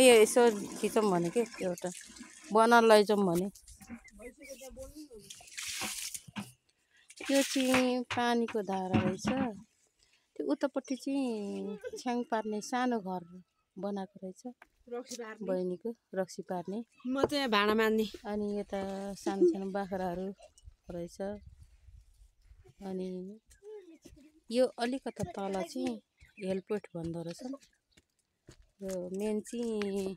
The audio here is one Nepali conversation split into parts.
यसो खिचौँ भने के एउटा बनाएर लैजाउँ भने त्यो चाहिँ पानीको धारा रहेछ। त्यो उतापट्टि चाहिँ छ्याङ पार्ने सानो घर बनाएको रहेछ बहिनीको, रक्सी पार्ने। म चाहिँ भाँडा मान्ने। अनि यता सानो सानो बाख्राहरू रहेछ। अनि यो अलिकता तल चाहिँ हेलपोट भन्दो रहेछ। यो मेन चाहिँ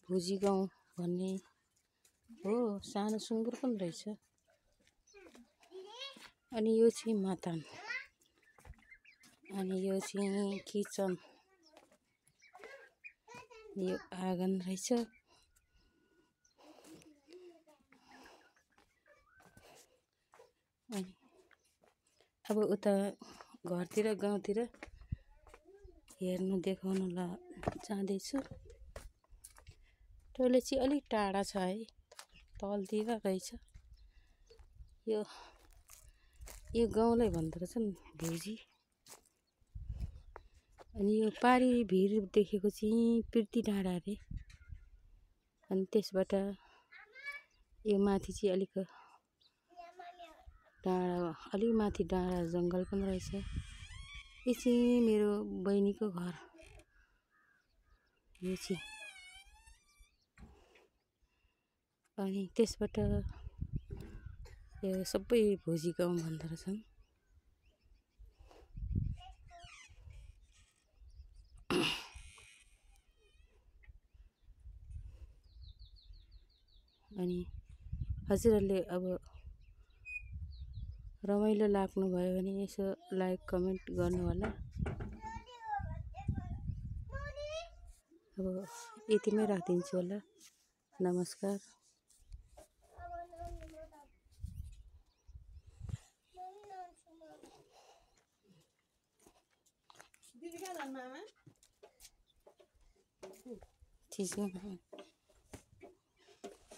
भुजी गाउँ भन्ने हो। सानो सुँगुर पनि रहेछ। अनि यो चाहिँ मतान। अनि यो चाहिँ किचन। यो आँगन रहेछ। अनि अब उता घरतिर गाउँतिर हेर्नु देखाउनु जाँदैछु। टोइलेट चाहिँ अलिक टाढा छ है, तलतिर रहेछ। यो गाउँलाई भन्दो रहेछ नि भुजी। अनि यो पारी भिर देखेको चाहिँ पिर्ती डाँडा अरे। अनि त्यसबाट यो माथि चाहिँ अलिक डाँडा, अलि माथि डाँडा जङ्गल पनि रहेछ। यो चाहिँ मेरो बहिनीको घर। यो चाहिँ अनि त्यसबाट यो सबै भुजी गाउँ भन्दो रहेछन्। अनि हजुरहरूले अब रमाइलो लाग्नुभयो भने यसो लाइक कमेन्ट गर्नु होला। अब यतिमै राखिदिन्छु होला। नमस्कार।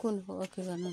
कुन हो के गर्नु।